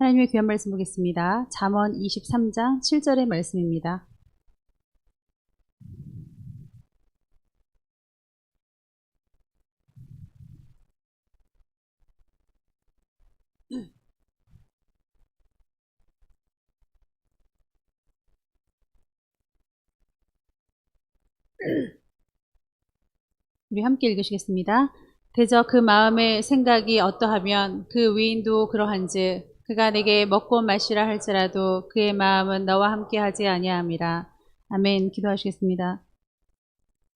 하나님의 귀한 말씀 보겠습니다. 잠언 23장 7절의 말씀입니다. 우리 함께 읽으시겠습니다. 대저 그 마음의 생각이 어떠하면 그 위인도 그러한즉 그가 내게 먹고 마시라 할지라도 그의 마음은 너와 함께 하지 아니함이라. 아멘. 기도하시겠습니다.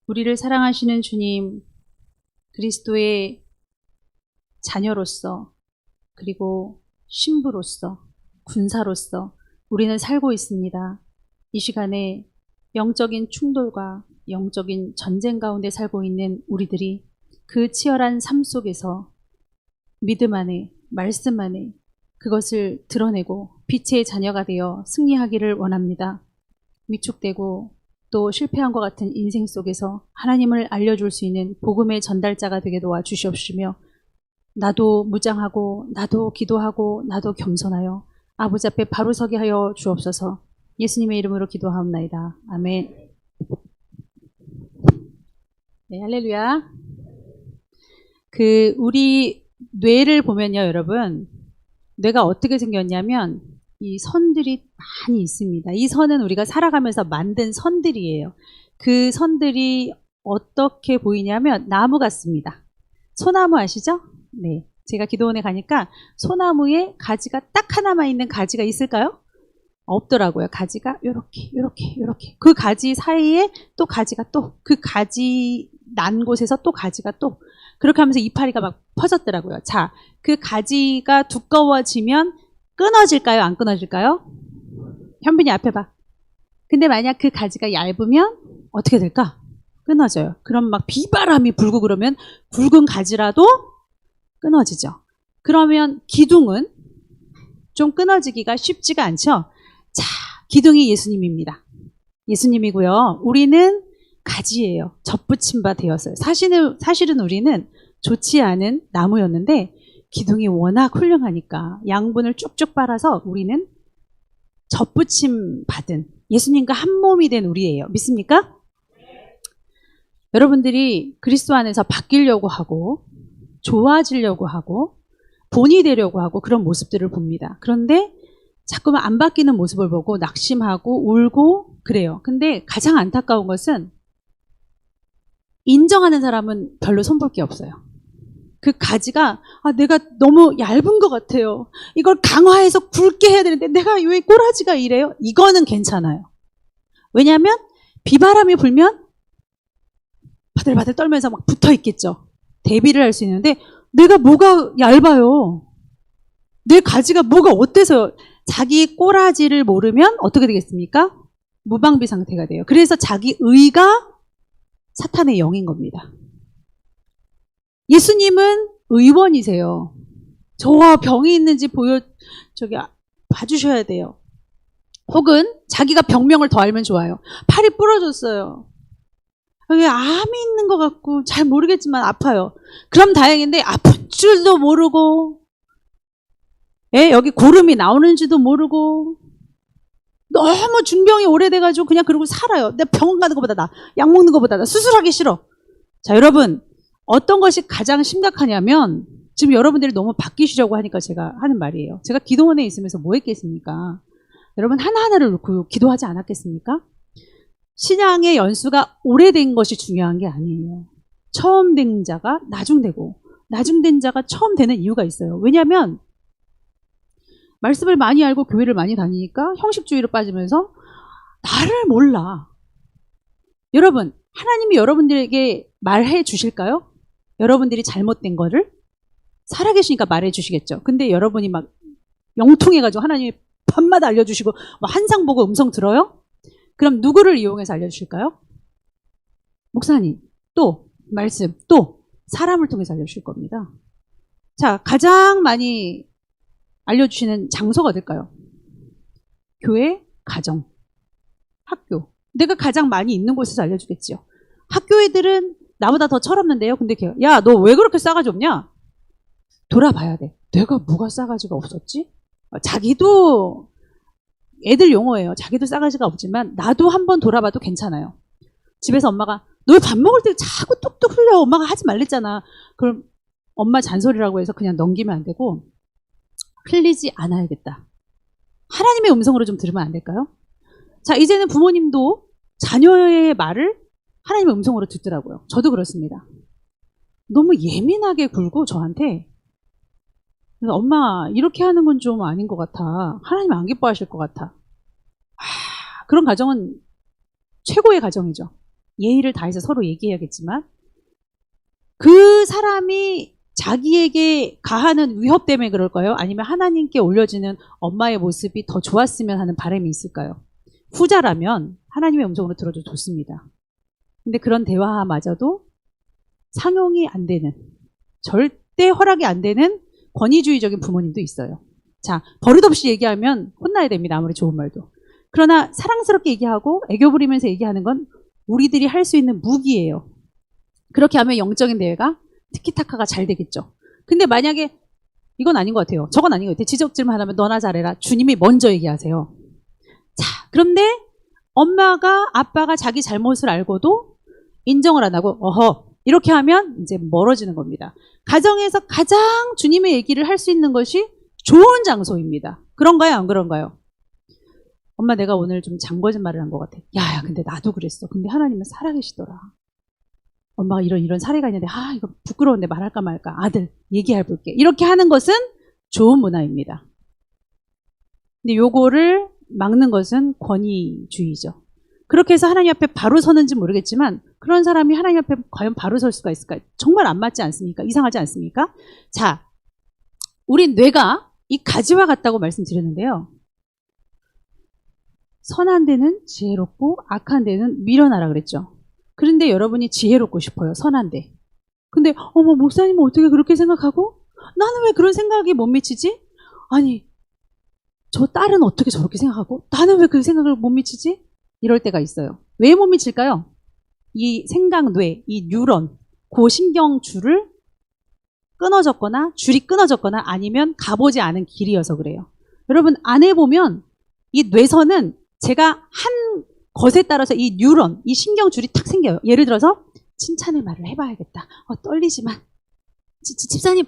우리를 사랑하시는 주님, 그리스도의 자녀로서 그리고 신부로서 군사로서 우리는 살고 있습니다. 이 시간에 영적인 충돌과 영적인 전쟁 가운데 살고 있는 우리들이 그 치열한 삶 속에서 믿음 안에 말씀 안에 그것을 드러내고 빛의 자녀가 되어 승리하기를 원합니다. 위축되고 또 실패한 것 같은 인생 속에서 하나님을 알려줄 수 있는 복음의 전달자가 되게 도와주시옵시며 나도 무장하고 나도 기도하고 나도 겸손하여 아버지 앞에 바로 서게 하여 주옵소서. 예수님의 이름으로 기도하옵나이다. 아멘. 네, 할렐루야. 우리 뇌를 보면요, 여러분. 뇌가 어떻게 생겼냐면 이 선들이 많이 있습니다. 이 선은 우리가 살아가면서 만든 선들이에요. 그 선들이 어떻게 보이냐면 나무 같습니다. 소나무 아시죠? 네. 제가 기도원에 가니까 소나무에 가지가 딱 하나만 있는 가지가 있을까요? 없더라고요. 가지가 요렇게. 그 가지 사이에 또 가지가 또 그 가지 난 곳에서 또 가지가 또 그렇게 하면서 이파리가 막 퍼졌더라고요. 자, 그 가지가 두꺼워지면 끊어질까요? 안 끊어질까요? 현빈이 앞에 봐. 근데 만약 그 가지가 얇으면 어떻게 될까? 끊어져요. 그럼 막 비바람이 불고 그러면 굵은 가지라도 끊어지죠. 그러면 기둥은 좀 끊어지기가 쉽지가 않죠? 자, 기둥이 예수님입니다. 예수님이고요. 우리는 가지예요. 접붙임 바 되었어요. 사실은 우리는 좋지 않은 나무였는데 기둥이 워낙 훌륭하니까 양분을 쭉쭉 빨아서 우리는 접붙임 받은 예수님과 한 몸이 된 우리예요. 믿습니까? 여러분들이 그리스도 안에서 바뀌려고 하고 좋아지려고 하고 본이 되려고 하고 그런 모습들을 봅니다. 그런데 자꾸만 안 바뀌는 모습을 보고 낙심하고 울고 그래요. 근데 가장 안타까운 것은 인정하는 사람은 별로 손볼 게 없어요. 그 가지가 내가 너무 얇은 것 같아요. 이걸 강화해서 굵게 해야 되는데 내가 왜 꼬라지가 이래요? 이거는 괜찮아요. 왜냐하면 비바람이 불면 바들바들 떨면서 막 붙어 있겠죠. 대비를 할 수 있는데 내가 뭐가 얇아요. 내 가지가 뭐가 어때서 자기 꼬라지를 모르면 어떻게 되겠습니까? 무방비 상태가 돼요. 그래서 자기 의가 사탄의 영인 겁니다. 예수님은 의원이세요. 저와 병이 있는지 봐주셔야 돼요. 혹은 자기가 병명을 더 알면 좋아요. 팔이 부러졌어요. 여기 암이 있는 것 같고 잘 모르겠지만 아파요. 그럼 다행인데 아픈 줄도 모르고 여기 고름이 나오는지도 모르고 너무 중병이 오래돼가지고 그냥 그러고 살아요. 내가 병원 가는 것보다 나, 약 먹는 것보다 나, 수술하기 싫어. 자, 여러분 어떤 것이 가장 심각하냐면 지금 여러분들이 너무 바뀌시려고 하니까 제가 하는 말이에요. 제가 기도원에 있으면서 뭐 했겠습니까? 여러분 하나하나를 놓고 기도하지 않았겠습니까? 신앙의 연수가 오래된 것이 중요한 게 아니에요. 처음 된 자가 나중되고 나중된 자가 처음 되는 이유가 있어요. 왜냐하면 말씀을 많이 알고 교회를 많이 다니니까 형식주의로 빠지면서 나를 몰라. 여러분, 하나님이 여러분들에게 말해 주실까요? 여러분들이 잘못된 거를? 살아계시니까 말해 주시겠죠. 근데 여러분이 막 영통해가지고 하나님이 밤마다 알려주시고 한상 보고 음성 들어요? 그럼 누구를 이용해서 알려주실까요? 목사님, 또 말씀, 또 사람을 통해서 알려주실 겁니다. 자, 가장 많이 알려주시는 장소가 어딜까요? 교회, 가정, 학교. 내가 가장 많이 있는 곳에서 알려주겠지요. 학교 애들은 나보다 더 철없는데요. 근데 야, 너 왜 그렇게 싸가지 없냐? 돌아봐야 돼. 내가 뭐가 싸가지가 없었지? 자기도 애들 용어예요. 자기도 싸가지가 없지만 나도 한번 돌아봐도 괜찮아요. 집에서 엄마가 너 왜 밥 먹을 때 자꾸 뚝뚝 흘려. 엄마가 하지 말랬잖아. 그럼 엄마 잔소리라고 해서 그냥 넘기면 안 되고 흘리지 않아야겠다. 하나님의 음성으로 좀 들으면 안 될까요? 자, 이제는 부모님도 자녀의 말을 하나님의 음성으로 듣더라고요. 저도 그렇습니다. 너무 예민하게 굴고 저한테 엄마 이렇게 하는 건 좀 아닌 것 같아. 하나님 안 기뻐하실 것 같아. 그런 가정은 최고의 가정이죠. 예의를 다해서 서로 얘기해야겠지만 그 사람이 자기에게 가하는 위협 때문에 그럴까요? 아니면 하나님께 올려지는 엄마의 모습이 더 좋았으면 하는 바람이 있을까요? 후자라면 하나님의 음성으로 들어도 좋습니다. 근데 그런 대화마저도 상용이 안 되는, 절대 허락이 안 되는 권위주의적인 부모님도 있어요. 자, 버릇없이 얘기하면 혼나야 됩니다. 아무리 좋은 말도. 그러나 사랑스럽게 얘기하고 애교 부리면서 얘기하는 건 우리들이 할 수 있는 무기예요. 그렇게 하면 영적인 대회가 티키타카가 잘 되겠죠. 근데 만약에 이건 아닌 것 같아요. 저건 아닌 것 같아요. 지적질만 하면 너나 잘해라. 주님이 먼저 얘기하세요. 자, 그런데 엄마가 아빠가 자기 잘못을 알고도 인정을 안 하고 어허 이렇게 하면 이제 멀어지는 겁니다. 가정에서 가장 주님의 얘기를 할 수 있는 것이 좋은 장소입니다. 그런가요? 안 그런가요? 엄마 내가 오늘 좀 장거짓말을 한 것 같아. 야, 근데 나도 그랬어. 근데 하나님은 살아계시더라. 엄마가 이런 사례가 있는데 이거 부끄러운데 말할까 말까. 아들 얘기해볼게. 이렇게 하는 것은 좋은 문화입니다. 근데 요거를 막는 것은 권위주의죠. 그렇게 해서 하나님 앞에 바로 서는지 모르겠지만 그런 사람이 하나님 앞에 과연 바로 설 수가 있을까요? 정말 안 맞지 않습니까? 이상하지 않습니까? 자, 우리 뇌가 이 가지와 같다고 말씀드렸는데요. 선한 데는 지혜롭고 악한 데는 미련하라 그랬죠. 그런데 여러분이 지혜롭고 싶어요. 선한 데. 근데 어머 목사님은 어떻게 그렇게 생각하고? 나는 왜 그런 생각이 못 미치지? 아니 저 딸은 어떻게 저렇게 생각하고? 나는 왜 그 생각을 못 미치지? 이럴 때가 있어요. 왜 못 미칠까요? 이 생각뇌, 이 뉴런, 그 신경줄을 끊어졌거나 줄이 끊어졌거나 아니면 가보지 않은 길이어서 그래요. 여러분 안 해보면 이 뇌선은 제가 한 것에 따라서 이 뉴런, 이 신경줄이 탁 생겨요. 예를 들어서 칭찬의 말을 해봐야겠다. 떨리지만 집사님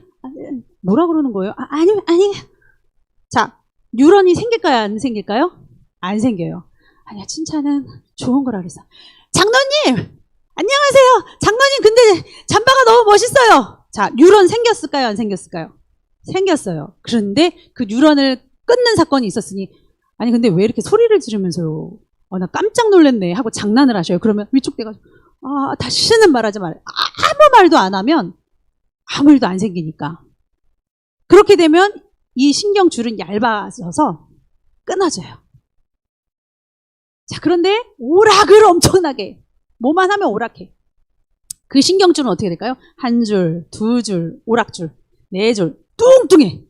뭐라 그러는 거예요? 아니. 자, 뉴런이 생길까요? 안 생길까요? 안 생겨요. 아니야, 칭찬은 좋은 거라 그랬어. 장로님! 안녕하세요! 장로님, 근데 잠바가 너무 멋있어요! 자, 뉴런 생겼을까요? 안 생겼을까요? 생겼어요. 그런데 그 뉴런을 끊는 사건이 있었으니, 아니, 근데 왜 이렇게 소리를 지르면서요? 나 깜짝 놀랐네. 하고 장난을 하셔요. 그러면 위축돼가지고, 다시는 말하지 말아요. 아무 말도 안 하면 아무 일도 안 생기니까. 그렇게 되면 이 신경줄은 얇아져서 끊어져요. 자, 그런데 오락을 엄청나게 뭐만 하면 오락해. 그 신경줄은 어떻게 될까요? 한 줄, 두 줄, 오락줄, 네 줄, 뚱뚱해.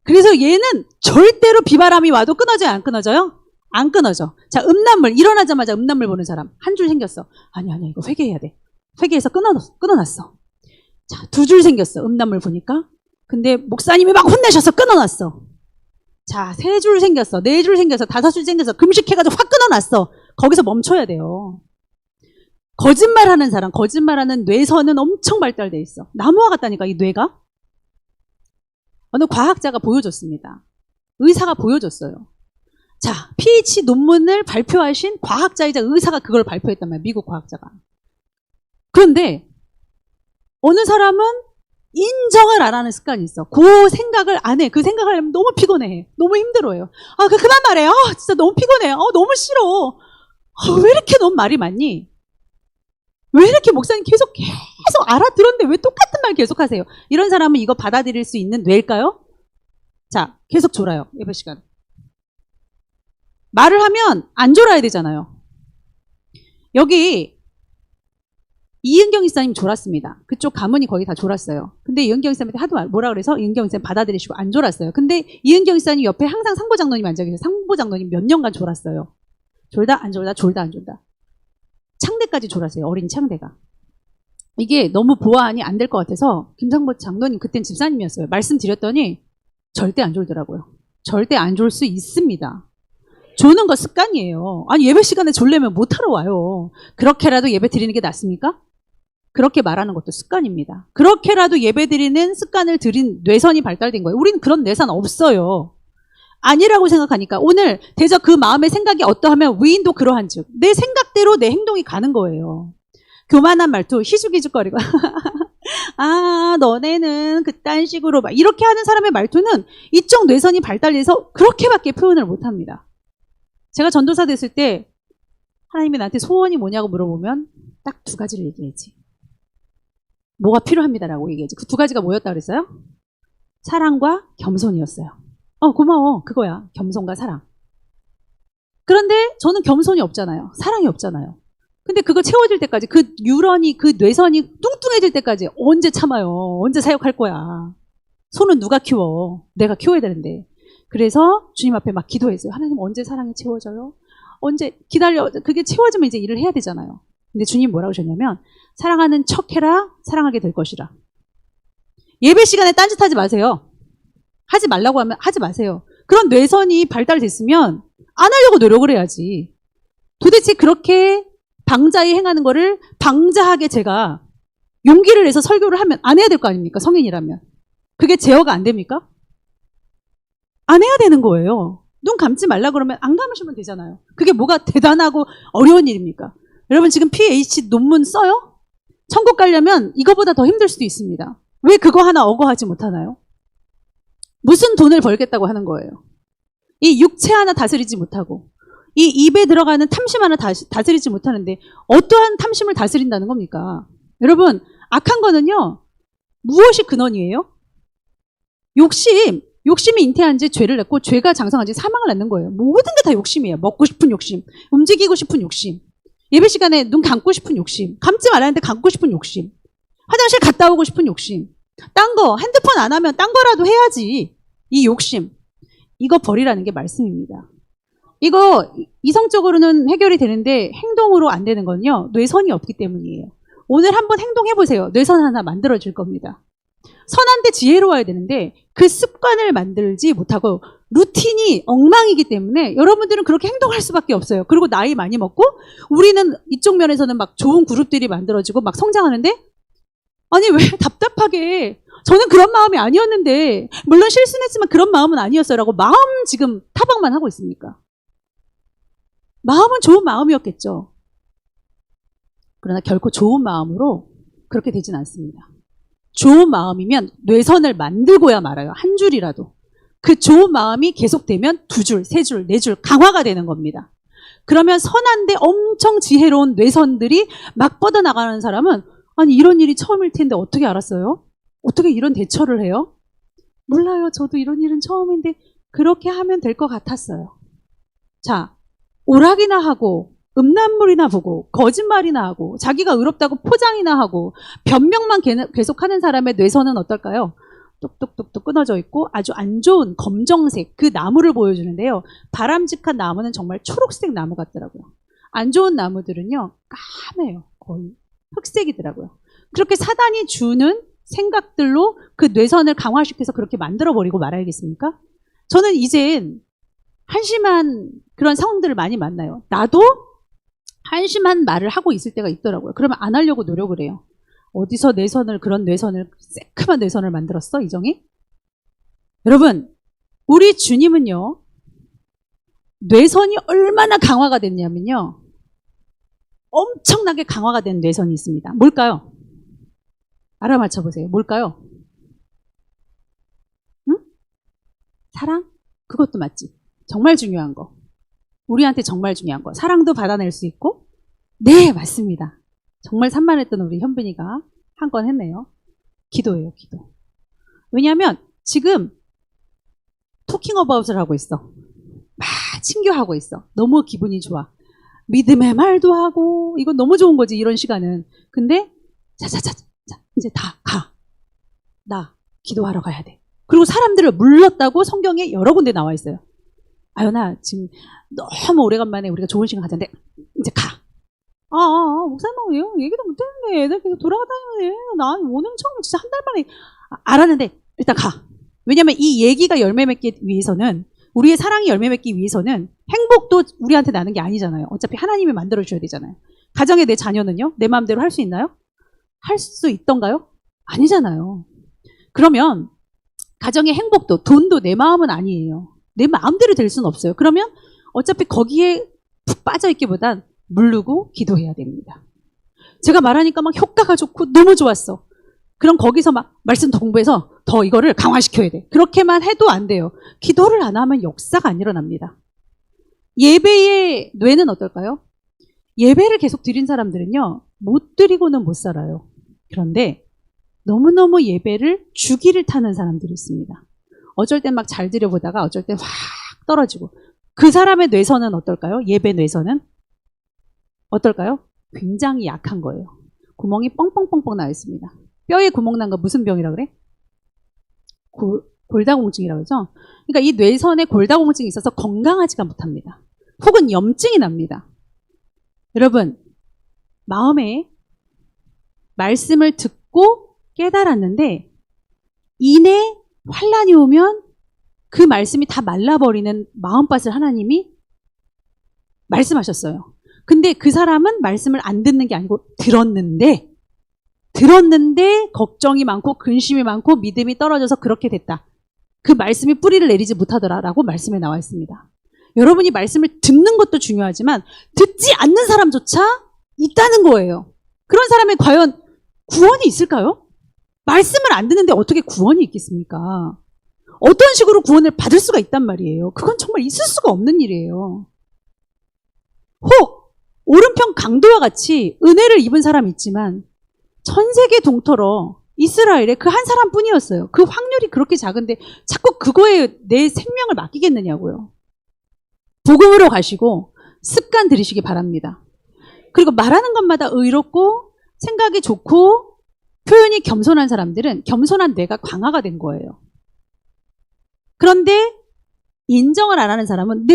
그래서 얘는 절대로 비바람이 와도 끊어져요? 안 끊어져요? 안 끊어져. 자, 음란물 일어나자마자 음란물 보는 사람 한 줄 생겼어. 아니야 이거 회개해야 돼. 회개해서 끊어놨어. 자, 두 줄 생겼어. 음란물 보니까. 근데 목사님이 막 혼내셔서 끊어놨어. 자, 세 줄 생겼어. 네 줄 생겼어. 다섯 줄 생겼어. 금식해가지고 확 끊어놨어. 거기서 멈춰야 돼요. 거짓말하는 사람, 거짓말하는 뇌선은 엄청 발달돼 있어. 나무와 같다니까 이 뇌가. 어느 과학자가 보여줬습니다. 의사가 보여줬어요. 자, PhD 논문을 발표하신 과학자이자 의사가 그걸 발표했단 말이에요. 미국 과학자가. 그런데 어느 사람은 인정을 안 하는 습관이 있어. 그 생각을 안 해. 그 생각을 하면 너무 피곤해. 너무 힘들어요. 그만 말해. 진짜 너무 피곤해. 너무 싫어. 왜 이렇게 넌 말이 많니? 왜 이렇게 목사님 계속 알아들었는데 왜 똑같은 말 계속 하세요? 이런 사람은 이거 받아들일 수 있는 뇌일까요? 자, 계속 졸아요. 예배 시간. 말을 하면 안 졸아야 되잖아요. 여기 이은경 이사님 졸았습니다. 그쪽 가문이 거의 다 졸았어요. 근데 이은경 이사님한테 하도 뭐라 그래서 이은경 이사님 받아들이시고 안 졸았어요. 근데 이은경 이사님 옆에 항상 상보 장로님 앉아 계세요. 상보 장로님 몇 년간 졸았어요. 졸다 안 졸다 졸다 안 졸다. 창대까지 졸았어요. 어린 창대가. 이게 너무 보완이 안 될 것 같아서 김상보 장로님 그땐 집사님이었어요. 말씀드렸더니 절대 안 졸더라고요. 절대 안 졸 수 있습니다. 조는 거 습관이에요. 아니 예배 시간에 졸려면 못하러 와요. 그렇게라도 예배 드리는 게 낫습니까? 그렇게 말하는 것도 습관입니다. 그렇게라도 예배 드리는 습관을 들인 뇌선이 발달된 거예요. 우리는 그런 뇌선 없어요. 아니라고 생각하니까 오늘 대저 그 마음의 생각이 어떠하면 위인도 그러한즉 내 생각대로 내 행동이 가는 거예요. 교만한 말투 희죽희죽거리고 아 너네는 그딴 식으로 막 이렇게 하는 사람의 말투는 이쪽 뇌선이 발달돼서 그렇게밖에 표현을 못합니다. 제가 전도사 됐을 때 하나님이 나한테 소원이 뭐냐고 물어보면 딱 두 가지를 얘기했지. 뭐가 필요합니다라고 얘기했지. 그 두 가지가 뭐였다 그랬어요? 사랑과 겸손이었어요. 고마워. 그거야. 겸손과 사랑. 그런데 저는 겸손이 없잖아요. 사랑이 없잖아요. 근데 그거 채워질 때까지 그 유런이 그 뇌선이 뚱뚱해질 때까지 언제 참아요. 언제 사역할 거야. 손은 누가 키워. 내가 키워야 되는데. 그래서 주님 앞에 막 기도했어요. 하나님 언제 사랑이 채워져요? 언제 기다려. 그게 채워지면 이제 일을 해야 되잖아요. 근데 주님 뭐라고 하셨냐면 사랑하는 척해라 사랑하게 될 것이라. 예배 시간에 딴짓하지 마세요. 하지 말라고 하면 하지 마세요. 그런 뇌선이 발달됐으면 안 하려고 노력을 해야지. 도대체 그렇게 방자히 행하는 거를 방자하게 제가 용기를 내서 설교를 하면 안 해야 될 거 아닙니까? 성인이라면. 그게 제어가 안 됩니까? 안 해야 되는 거예요. 눈 감지 말라 그러면 안 감으시면 되잖아요. 그게 뭐가 대단하고 어려운 일입니까? 여러분 지금 PH 논문 써요? 천국 가려면 이거보다 더 힘들 수도 있습니다. 왜 그거 하나 억어하지 못하나요? 무슨 돈을 벌겠다고 하는 거예요? 이 육체 하나 다스리지 못하고 이 입에 들어가는 탐심 하나 다스리지 못하는데 어떠한 탐심을 다스린다는 겁니까? 여러분 악한 거는요. 무엇이 근원이에요? 욕심이 잉태한 지 죄를 낳고 죄가 장성한 지 사망을 낳는 거예요. 모든 게 다 욕심이에요. 먹고 싶은 욕심, 움직이고 싶은 욕심, 예배 시간에 눈 감고 싶은 욕심, 감지 말았는데 감고 싶은 욕심, 화장실 갔다 오고 싶은 욕심, 딴 거 핸드폰 안 하면 딴 거라도 해야지. 이 욕심 이거 버리라는 게 말씀입니다. 이거 이성적으로는 해결이 되는데 행동으로 안 되는 건요. 뇌선이 없기 때문이에요. 오늘 한번 행동해 보세요. 뇌선 하나 만들어질 겁니다. 선한데 지혜로워야 되는데 그 습관을 만들지 못하고 루틴이 엉망이기 때문에 여러분들은 그렇게 행동할 수밖에 없어요. 그리고 나이 많이 먹고 우리는 이쪽 면에서는 막 좋은 그룹들이 만들어지고 막 성장하는데 아니 왜 답답하게 저는 그런 마음이 아니었는데 물론 실수는 했지만 그런 마음은 아니었어요 라고 마음 지금 타박만 하고 있습니까? 마음은 좋은 마음이었겠죠. 그러나 결코 좋은 마음으로 그렇게 되진 않습니다. 좋은 마음이면 뇌선을 만들고야 말아요. 한 줄이라도. 그 좋은 마음이 계속되면 두 줄, 세 줄, 네 줄 강화가 되는 겁니다. 그러면 선한데 엄청 지혜로운 뇌선들이 막 뻗어나가는 사람은 아니 이런 일이 처음일 텐데 어떻게 알았어요? 어떻게 이런 대처를 해요? 몰라요. 저도 이런 일은 처음인데 그렇게 하면 될 것 같았어요. 자, 오락이나 하고 음란물이나 보고 거짓말이나 하고 자기가 의롭다고 포장이나 하고 변명만 계속하는 사람의 뇌선은 어떨까요? 뚝뚝뚝뚝 끊어져 있고 아주 안 좋은 검정색 그 나무를 보여주는데요. 바람직한 나무는 정말 초록색 나무 같더라고요. 안 좋은 나무들은요. 까매요. 거의 흑색이더라고요. 그렇게 사단이 주는 생각들로 그 뇌선을 강화시켜서 그렇게 만들어버리고 말아야겠습니까? 저는 이젠 한심한 그런 상황들을 많이 만나요. 나도 한심한 말을 하고 있을 때가 있더라고요. 그러면 안 하려고 노력을 해요. 어디서 그런 뇌선을, 새큼한 뇌선을 만들었어, 이정희? 여러분, 우리 주님은요, 뇌선이 얼마나 강화가 됐냐면요, 엄청나게 강화가 된 뇌선이 있습니다. 뭘까요? 알아맞혀 보세요. 뭘까요? 응? 사랑? 그것도 맞지. 정말 중요한 거. 우리한테 정말 중요한 거. 사랑도 받아낼 수 있고, 네, 맞습니다. 정말 산만했던 우리 현빈이가 한 건 했네요. 기도예요, 기도. 왜냐하면 지금 토킹 어바웃을 하고 있어. 막 친교하고 있어. 너무 기분이 좋아. 믿음의 말도 하고 이건 너무 좋은 거지 이런 시간은. 근데 자자자 이제 다 가. 나 기도하러 가야 돼. 그리고 사람들을 물렀다고 성경에 여러 군데 나와 있어요. 아연아 지금 너무 오래간만에 우리가 좋은 시간 가졌는데 이제 가. 목사님 왜요? 얘기도 못했는데 애들 계속 돌아다니는데 난 오늘 처음 진짜 한 달 만에 알았는데 일단 가. 왜냐면 이 얘기가 열매 맺기 위해서는 우리의 사랑이 열매 맺기 위해서는 행복도 우리한테 나는 게 아니잖아요. 어차피 하나님이 만들어주셔야 되잖아요. 가정에 내 자녀는요? 내 마음대로 할 수 있나요? 할 수 있던가요? 아니잖아요. 그러면 가정의 행복도 돈도 내 마음은 아니에요. 내 마음대로 될 수는 없어요. 그러면 어차피 거기에 푹 빠져있기보단 물르고 기도해야 됩니다. 제가 말하니까 막 효과가 좋고 너무 좋았어. 그럼 거기서 막 말씀 공부해서 더 이거를 강화시켜야 돼. 그렇게만 해도 안 돼요. 기도를 안 하면 역사가 안 일어납니다. 예배의 뇌는 어떨까요? 예배를 계속 드린 사람들은요, 못 드리고는 못 살아요. 그런데 너무너무 예배를 주기를 타는 사람들이 있습니다. 어쩔 땐 막 잘 드려보다가 어쩔 땐 확 떨어지고. 그 사람의 뇌선은 어떨까요? 예배 뇌선은? 어떨까요? 굉장히 약한 거예요. 구멍이 뻥뻥뻥뻥 나 있습니다. 뼈에 구멍 난 거 무슨 병이라 그래? 골다공증이라고 그러죠? 그러니까 이 뇌선에 골다공증이 있어서 건강하지가 못합니다. 혹은 염증이 납니다. 여러분, 마음에 말씀을 듣고 깨달았는데 이내 환란이 오면 그 말씀이 다 말라버리는 마음밭을 하나님이 말씀하셨어요. 근데 그 사람은 말씀을 안 듣는 게 아니고 들었는데 걱정이 많고 근심이 많고 믿음이 떨어져서 그렇게 됐다. 그 말씀이 뿌리를 내리지 못하더라라고 말씀에 나와 있습니다. 여러분이 말씀을 듣는 것도 중요하지만 듣지 않는 사람조차 있다는 거예요. 그런 사람이 과연 구원이 있을까요? 말씀을 안 듣는데 어떻게 구원이 있겠습니까? 어떤 식으로 구원을 받을 수가 있단 말이에요. 그건 정말 있을 수가 없는 일이에요. 혹 오른편 강도와 같이 은혜를 입은 사람이 있지만 전 세계 동토로 이스라엘에 그 한 사람뿐이었어요. 그 확률이 그렇게 작은데 자꾸 그거에 내 생명을 맡기겠느냐고요. 복음으로 가시고 습관 들이시기 바랍니다. 그리고 말하는 것마다 의롭고 생각이 좋고 표현이 겸손한 사람들은 겸손한 뇌가 강화가 된 거예요. 그런데 인정을 안 하는 사람은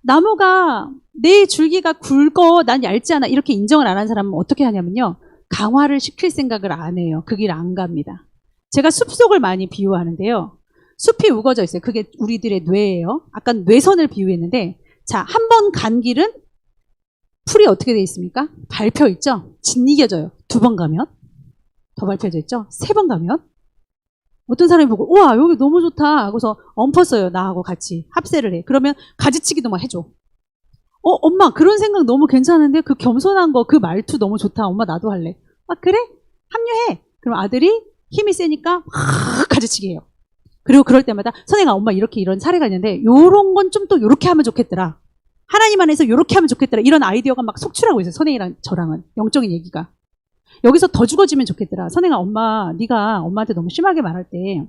나무가 내 줄기가 굵어 난 얇지 않아 이렇게 인정을 안 하는 사람은 어떻게 하냐면요. 강화를 시킬 생각을 안 해요. 그 길 안 갑니다. 제가 숲속을 많이 비유하는데요. 숲이 우거져 있어요. 그게 우리들의 뇌예요. 아까 뇌선을 비유했는데 자, 한 번 간 길은 풀이 어떻게 돼 있습니까? 밟혀 있죠? 짓이겨져요. 2번 가면 더 밟혀져 있죠? 3번 가면 어떤 사람이 보고 우와 여기 너무 좋다 하고서 엎었어요. 나하고 같이 합세를 해. 그러면 가지치기도 막 해줘. 엄마 그런 생각 너무 괜찮은데 그 겸손한 거 그 말투 너무 좋다. 엄마 나도 할래. 아 그래? 합류해. 그럼 아들이 힘이 세니까 확 가지치기 해요. 그리고 그럴 때마다 선생아 엄마 이렇게 이런 사례가 있는데 요런 건 좀 또 요렇게 하면 좋겠더라. 하나님 안에서 요렇게 하면 좋겠더라. 이런 아이디어가 막 속출하고 있어요. 선생이랑 저랑은 영적인 얘기가. 여기서 더 죽어지면 좋겠더라. 선생아 엄마 네가 엄마한테 너무 심하게 말할 때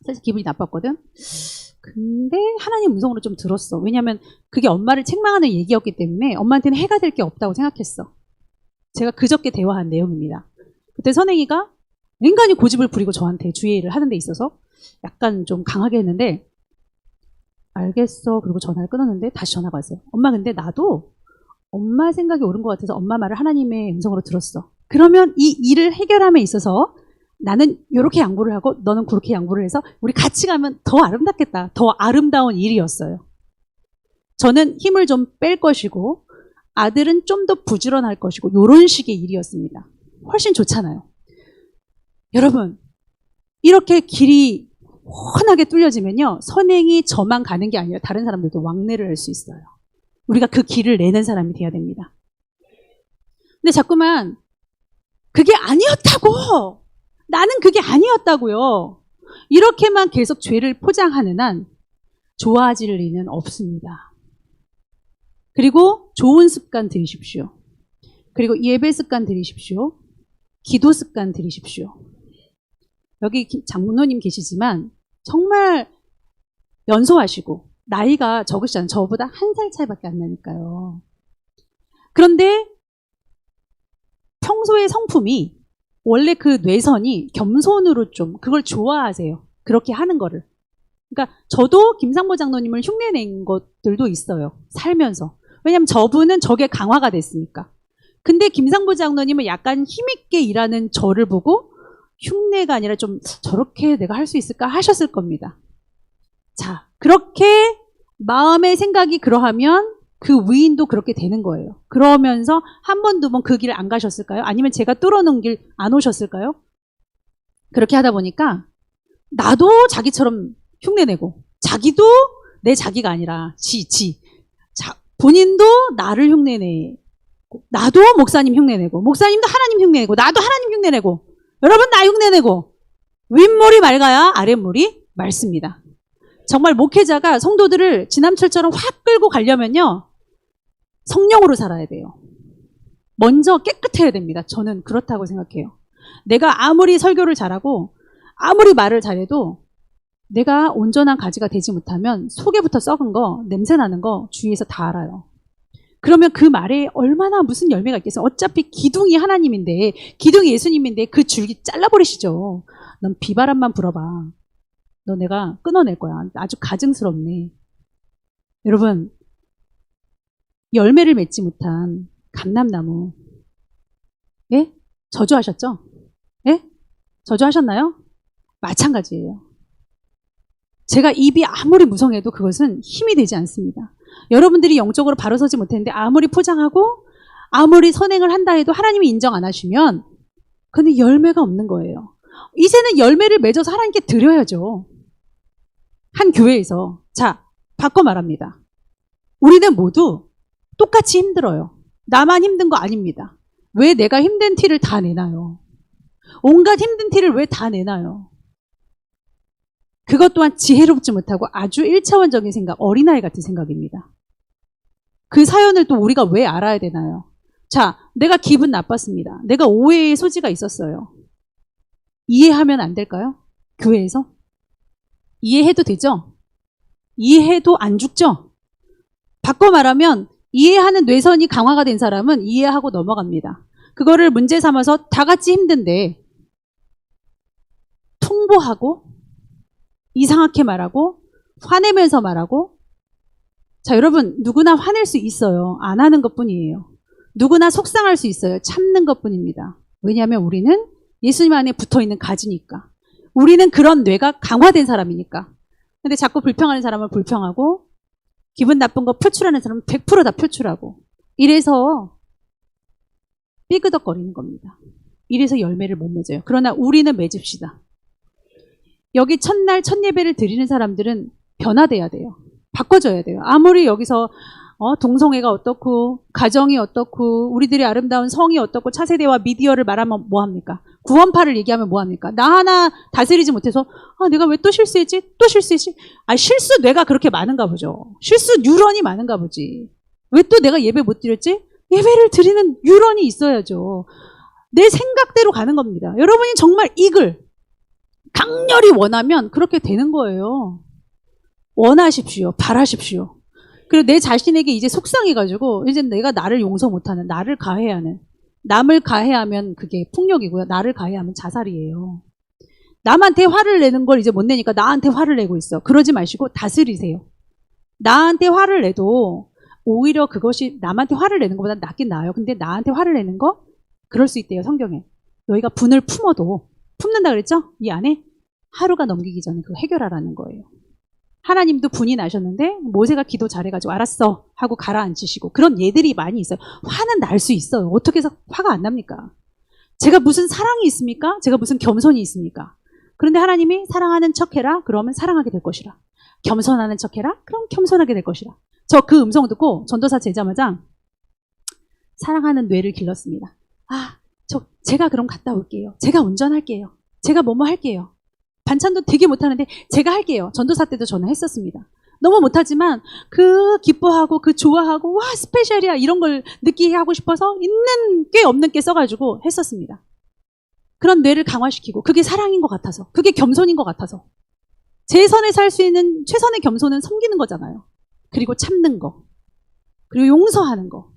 사실 기분이 나빴거든. 근데 하나님 음성으로 좀 들었어. 왜냐하면 그게 엄마를 책망하는 얘기였기 때문에 엄마한테는 해가 될 게 없다고 생각했어. 제가 그저께 대화한 내용입니다. 그때 선행이가 인간이 고집을 부리고 저한테 주의를 하는 데 있어서 약간 좀 강하게 했는데 알겠어. 그리고 전화를 끊었는데 다시 전화가 왔어요. 엄마 근데 나도 엄마 생각이 옳은 것 같아서 엄마 말을 하나님의 음성으로 들었어. 그러면 이 일을 해결함에 있어서 나는 이렇게 양보를 하고 너는 그렇게 양보를 해서 우리 같이 가면 더 아름답겠다. 더 아름다운 일이었어요. 저는 힘을 좀 뺄 것이고 아들은 좀 더 부지런할 것이고 이런 식의 일이었습니다. 훨씬 좋잖아요. 여러분 이렇게 길이 훤하게 뚫려지면요. 선행이 저만 가는 게 아니라 다른 사람들도 왕래를 할 수 있어요. 우리가 그 길을 내는 사람이 돼야 됩니다. 근데 자꾸만 그게 아니었다고! 나는 그게 아니었다고요. 이렇게만 계속 죄를 포장하는 한 좋아질 리는 없습니다. 그리고 좋은 습관 들이십시오. 그리고 예배 습관 들이십시오. 기도 습관 들이십시오. 여기 장로님 계시지만 정말 연소하시고 나이가 적으시잖아요. 저보다 1살 차이밖에 안 나니까요. 그런데 평소의 성품이 원래 그 뇌선이 겸손으로 좀 그걸 좋아하세요. 그렇게 하는 거를. 그러니까 저도 김상보 장로님을 흉내낸 것들도 있어요. 살면서. 왜냐하면 저분은 저게 강화가 됐으니까. 근데 김상보 장로님은 약간 힘있게 일하는 저를 보고 흉내가 아니라 좀 저렇게 내가 할 수 있을까 하셨을 겁니다. 자, 그렇게 마음의 생각이 그러하면 그 위인도 그렇게 되는 거예요. 그러면서 한 번, 두 번 그 길을 안 가셨을까요? 아니면 제가 뚫어놓은 길 안 오셨을까요? 그렇게 하다 보니까 나도 자기처럼 흉내내고 자기도 내 자기가 아니라 본인도 나를 흉내내. 나도 목사님 흉내내고 목사님도 하나님 흉내내고 나도 하나님 흉내내고 여러분 나 흉내내고 윗물이 맑아야 아랫물이 맑습니다. 정말 목회자가 성도들을 지남철처럼 확 끌고 가려면요. 성령으로 살아야 돼요. 먼저 깨끗해야 됩니다. 저는 그렇다고 생각해요. 내가 아무리 설교를 잘하고 아무리 말을 잘해도 내가 온전한 가지가 되지 못하면 속에부터 썩은 거, 냄새 나는 거 주위에서 다 알아요. 그러면 그 말에 얼마나 무슨 열매가 있겠어요. 어차피 기둥이 하나님인데 기둥이 예수님인데 그 줄기 잘라버리시죠. 넌 비바람만 불어봐. 너 내가 끊어낼 거야. 아주 가증스럽네. 여러분 열매를 맺지 못한 감람나무 예? 저주하셨죠? 예? 저주하셨나요? 마찬가지예요. 제가 입이 아무리 무성해도 그것은 힘이 되지 않습니다. 여러분들이 영적으로 바로 서지 못했는데 아무리 포장하고 아무리 선행을 한다 해도 하나님이 인정 안 하시면 그건 열매가 없는 거예요. 이제는 열매를 맺어서 하나님께 드려야죠. 한 교회에서 자 바꿔 말합니다. 우리는 모두 똑같이 힘들어요. 나만 힘든 거 아닙니다. 왜 내가 힘든 티를 다 내나요? 온갖 힘든 티를 왜 다 내나요? 그것 또한 지혜롭지 못하고 아주 1차원적인 생각, 어린아이 같은 생각입니다. 그 사연을 또 우리가 왜 알아야 되나요? 자, 내가 기분 나빴습니다. 내가 오해의 소지가 있었어요. 이해하면 안 될까요? 교회에서? 이해해도 되죠? 이해해도 안 죽죠? 바꿔 말하면 이해하는 뇌선이 강화가 된 사람은 이해하고 넘어갑니다. 그거를 문제 삼아서 다 같이 힘든데 통보하고 이상하게 말하고 화내면서 말하고 자 여러분 누구나 화낼 수 있어요. 안 하는 것뿐이에요. 누구나 속상할 수 있어요. 참는 것뿐입니다. 왜냐하면 우리는 예수님 안에 붙어있는 가지니까. 우리는 그런 뇌가 강화된 사람이니까. 근데 자꾸 불평하는 사람은 불평하고 기분 나쁜 거 표출하는 사람은 100% 다 표출하고 이래서 삐그덕거리는 겁니다. 이래서 열매를 못 맺어요. 그러나 우리는 맺읍시다. 여기 첫날 첫 예배를 드리는 사람들은 변화돼야 돼요. 바꿔줘야 돼요. 아무리 여기서 동성애가 어떻고 가정이 어떻고 우리들의 아름다운 성이 어떻고 차세대와 미디어를 말하면 뭐합니까? 구원파를 얘기하면 뭐합니까? 나 하나 다스리지 못해서 내가 왜 또 실수했지? 또 실수했지? 실수 뇌가 그렇게 많은가 보죠. 실수 뉴런이 많은가 보지. 왜 또 내가 예배 못 드렸지? 예배를 드리는 뉴런이 있어야죠. 내 생각대로 가는 겁니다. 여러분이 정말 이글 강렬히 원하면 그렇게 되는 거예요. 원하십시오. 바라십시오. 그리고 내 자신에게 이제 속상해가지고 이제 내가 나를 용서 못하는 나를 가해하는 남을 가해하면 그게 폭력이고요. 나를 가해하면 자살이에요. 남한테 화를 내는 걸 이제 못 내니까 나한테 화를 내고 있어. 그러지 마시고 다스리세요. 나한테 화를 내도 오히려 그것이 남한테 화를 내는 것보다 낫긴 나아요. 근데 나한테 화를 내는 거 그럴 수 있대요. 성경에. 너희가 분을 품어도 품는다 그랬죠? 이 안에 하루가 넘기기 전에 그거 해결하라는 거예요. 하나님도 분이 나셨는데 모세가 기도 잘해가지고 알았어 하고 가라앉히시고 그런 예들이 많이 있어요. 화는 날 수 있어요. 어떻게 해서 화가 안 납니까? 제가 무슨 사랑이 있습니까? 제가 무슨 겸손이 있습니까? 그런데 하나님이 사랑하는 척해라. 그러면 사랑하게 될 것이라. 겸손하는 척해라. 그럼 겸손하게 될 것이라. 저 그 음성 듣고 전도사 제자마자 사랑하는 뇌를 길렀습니다. 제가 그럼 갔다 올게요. 제가 운전할게요. 제가 뭐뭐 할게요. 반찬도 되게 못하는데 제가 할게요. 전도사 때도 전화했었습니다. 너무 못하지만 그 기뻐하고 그 좋아하고 와 스페셜이야 이런 걸 느끼게 하고 싶어서 있는 꽤 없는 게 써가지고 했었습니다. 그런 뇌를 강화시키고 그게 사랑인 것 같아서 그게 겸손인 것 같아서 제 선에 살 수 있는 최선의 겸손은 섬기는 거잖아요. 그리고 참는 거 그리고 용서하는 거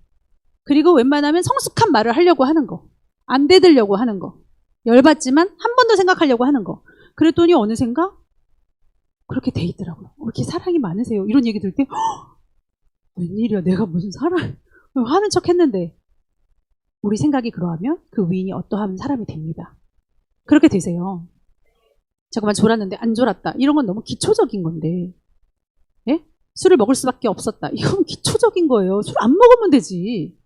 그리고 웬만하면 성숙한 말을 하려고 하는 거 안 대들려고 하는 거 열받지만 한 번 더 생각하려고 하는 거 그랬더니 어느샌가 그렇게 돼 있더라고요. 이렇게 사랑이 많으세요. 이런 얘기 들을 때 웬일이야 내가 무슨 사랑 하는 척 했는데 우리 생각이 그러하면 그 위인이 어떠한 사람이 됩니다. 그렇게 되세요. 잠깐만 졸았는데 안 졸았다. 이런 건 너무 기초적인 건데 술을 먹을 수밖에 없었다. 이건 기초적인 거예요. 술 안 먹으면 되지.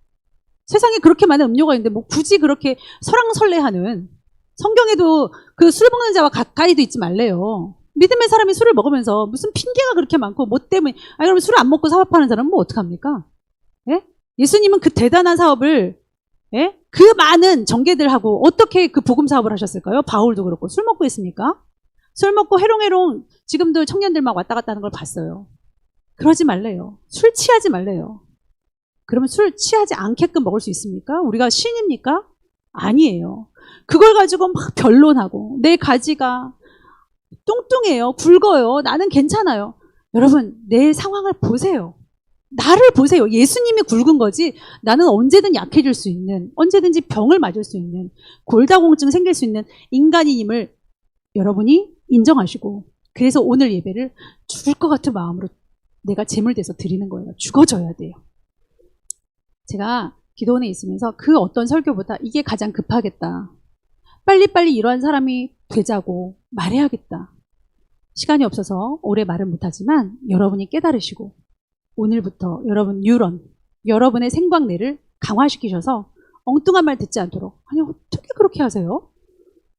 세상에 그렇게 많은 음료가 있는데 뭐 굳이 그렇게 설왕설래하는, 성경에도 그 술 먹는 자와 가까이도 있지 말래요. 믿음의 사람이 술을 먹으면서 무슨 핑계가 그렇게 많고 뭐 때문에, 그러면 술을 안 먹고 사업하는 사람은 뭐 어떡합니까? 예? 예수님은 그 대단한 사업을, 예? 그 많은 정계들하고 어떻게 그 복음 사업을 하셨을까요? 바울도 그렇고. 술 먹고 했습니까? 술 먹고 해롱해롱 지금도 청년들 막 왔다 갔다 하는 걸 봤어요. 그러지 말래요. 술 취하지 말래요. 그러면 술 취하지 않게끔 먹을 수 있습니까? 우리가 신입니까? 아니에요. 그걸 가지고 막 변론하고 내 가지가 뚱뚱해요. 굵어요. 나는 괜찮아요. 여러분, 내 상황을 보세요. 나를 보세요. 예수님이 굵은 거지 나는 언제든 약해질 수 있는, 언제든지 병을 맞을 수 있는, 골다공증 생길 수 있는 인간임을 여러분이 인정하시고, 그래서 오늘 예배를 죽을 것 같은 마음으로 내가 제물돼서 드리는 거예요. 죽어줘야 돼요. 제가 기도원에 있으면서 그 어떤 설교보다 이게 가장 급하겠다. 빨리빨리 이러한 사람이 되자고 말해야겠다. 시간이 없어서 오래 말은 못하지만 여러분이 깨달으시고 오늘부터 여러분 뉴런, 여러분의 생광내를 강화시키셔서 엉뚱한 말 듣지 않도록. 아니 어떻게 그렇게 하세요?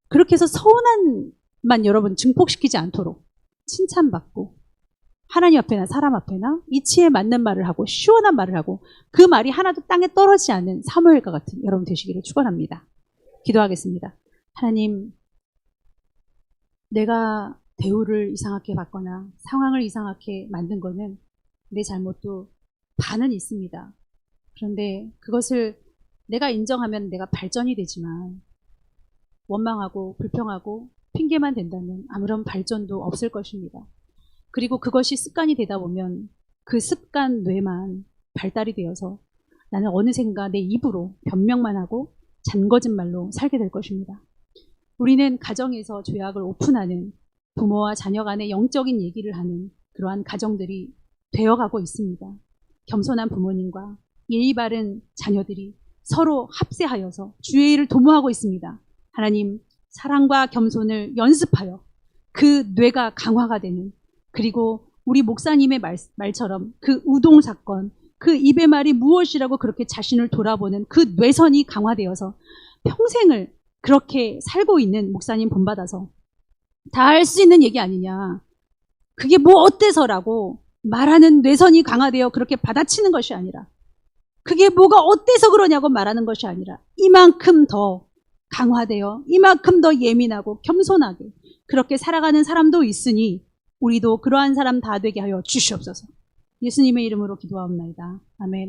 그렇게 해서 서운한만 여러분 증폭시키지 않도록 칭찬받고 하나님 앞에나 사람 앞에나 이치에 맞는 말을 하고 시원한 말을 하고 그 말이 하나도 땅에 떨어지지 않는 사무엘과 같은 여러분 되시기를 축원합니다. 기도하겠습니다. 하나님, 내가 대우를 이상하게 받거나 상황을 이상하게 만든 거는 내 잘못도 반은 있습니다. 그런데 그것을 내가 인정하면 내가 발전이 되지만 원망하고 불평하고 핑계만 된다면 아무런 발전도 없을 것입니다. 그리고 그것이 습관이 되다 보면 그 습관 뇌만 발달이 되어서 나는 어느샌가 내 입으로 변명만 하고 잔거짓말로 살게 될 것입니다. 우리는 가정에서 죄악을 오픈하는, 부모와 자녀 간의 영적인 얘기를 하는 그러한 가정들이 되어가고 있습니다. 겸손한 부모님과 예의 바른 자녀들이 서로 합세하여서 주의 일을 도모하고 있습니다. 하나님, 사랑과 겸손을 연습하여 그 뇌가 강화가 되는, 그리고 우리 목사님의 말처럼 그 우동 사건, 그 입의 말이 무엇이라고 그렇게 자신을 돌아보는 그 뇌선이 강화되어서 평생을 그렇게 살고 있는 목사님 본받아서 다 할 수 있는 얘기 아니냐. 그게 뭐 어때서라고 말하는 뇌선이 강화되어 그렇게 받아치는 것이 아니라, 그게 뭐가 어때서 그러냐고 말하는 것이 아니라 이만큼 더 강화되어 이만큼 더 예민하고 겸손하게 그렇게 살아가는 사람도 있으니 우리도 그러한 사람 다 되게 하여 주시옵소서. 예수님의 이름으로 기도하옵나이다. 아멘.